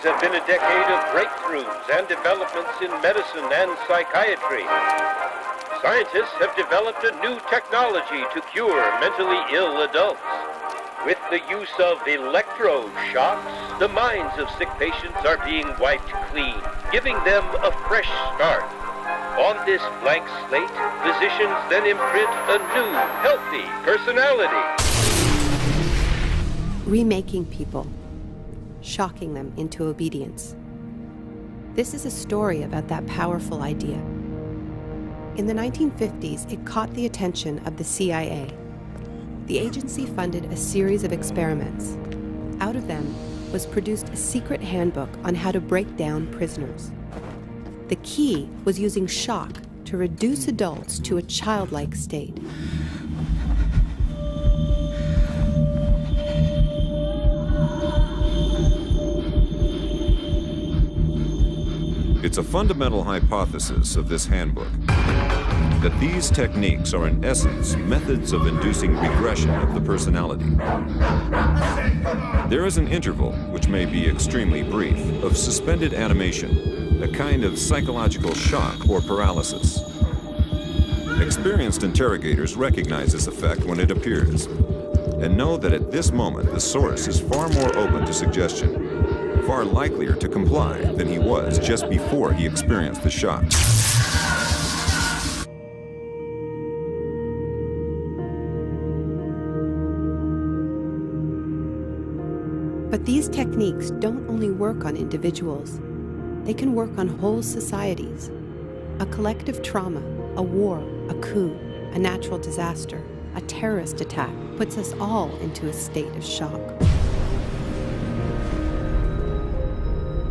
have been a decade of breakthroughs and developments in medicine and psychiatry. Scientists have developed a new technology to cure mentally ill adults. With the use of electroshocks, the minds of sick patients are being wiped clean, giving them a fresh start. On this blank slate, physicians then imprint a new, healthy personality. Remaking people, shocking them into obedience. This is a story about that powerful idea. In the 1950s, it caught the attention of the CIA. The agency funded a series of experiments. Out of them was produced a secret handbook on how to break down prisoners. The key was using shock to reduce adults to a childlike state. It's a fundamental hypothesis of this handbook that these techniques are in essence methods of inducing regression of the personality. There is an interval, which may be extremely brief, of suspended animation, a kind of psychological shock or paralysis. Experienced interrogators recognize this effect when it appears, and know that at this moment the source is far more open to suggestion, far likelier to comply than he was just before he experienced the shock. But these techniques don't only work on individuals. They can work on whole societies. A collective trauma, a war, a coup, a natural disaster, a terrorist attack puts us all into a state of shock.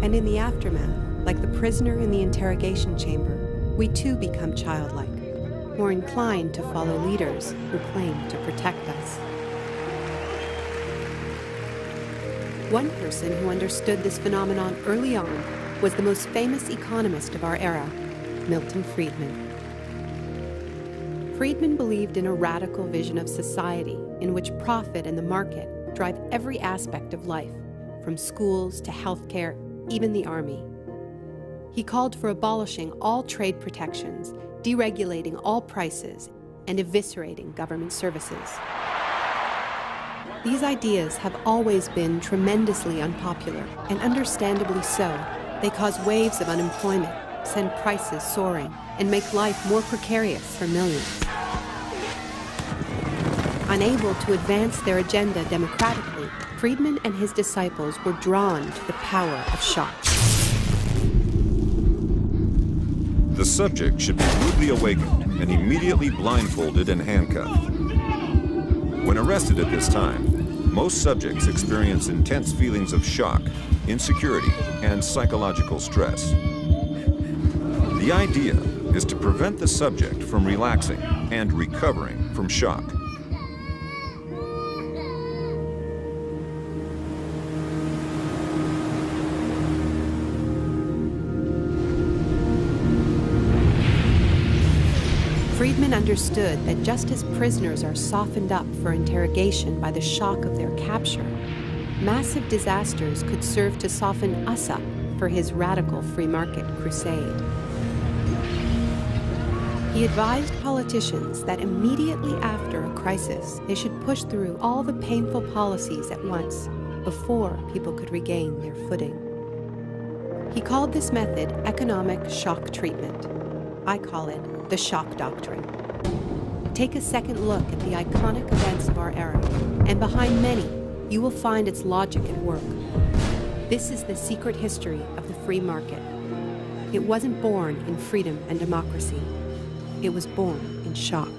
And in the aftermath, like the prisoner in the interrogation chamber, we too become childlike, more inclined to follow leaders who claim to protect us. One person who understood this phenomenon early on was the most famous economist of our era, Milton Friedman. Friedman believed in a radical vision of society in which profit and the market drive every aspect of life, from schools to healthcare, even the army. He called for abolishing all trade protections, deregulating all prices, and eviscerating government services. These ideas have always been tremendously unpopular, and understandably so. They cause waves of unemployment, send prices soaring, and make life more precarious for millions. Unable to advance their agenda democratically, Friedman and his disciples were drawn to the power of shock. The subject should be rudely awakened and immediately blindfolded and handcuffed. When arrested at this time, most subjects experience intense feelings of shock, insecurity, and psychological stress. The idea is to prevent the subject from relaxing and recovering from shock. Friedman understood that just as prisoners are softened up for interrogation by the shock of their capture, massive disasters could serve to soften us up for his radical free market crusade. He advised politicians that immediately after a crisis, they should push through all the painful policies at once before people could regain their footing. He called this method economic shock treatment. I call it the shock doctrine. Take a second look at the iconic events of our era, and behind many, you will find its logic at work. This is the secret history of the free market. It wasn't born in freedom and democracy. It was born in shock.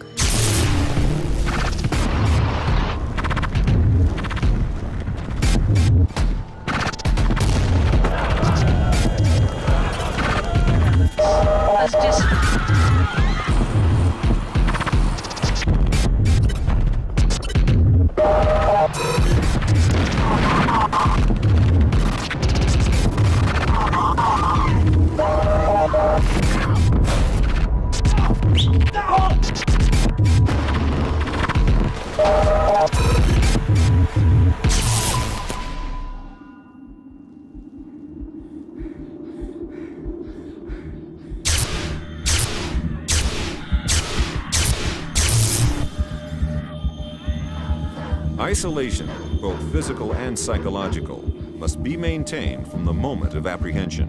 Isolation, both physical and psychological, must be maintained from the moment of apprehension.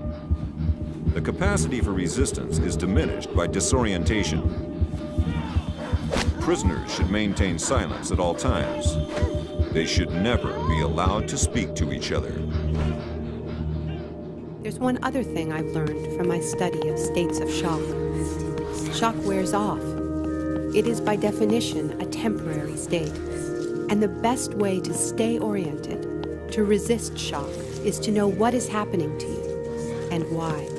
The capacity for resistance is diminished by disorientation. Prisoners should maintain silence at all times. They should never be allowed to speak to each other. There's one other thing I've learned from my study of states of shock. Shock wears off. It is by definition a temporary state. And the best way to stay oriented, to resist shock, is to know what is happening to you and why.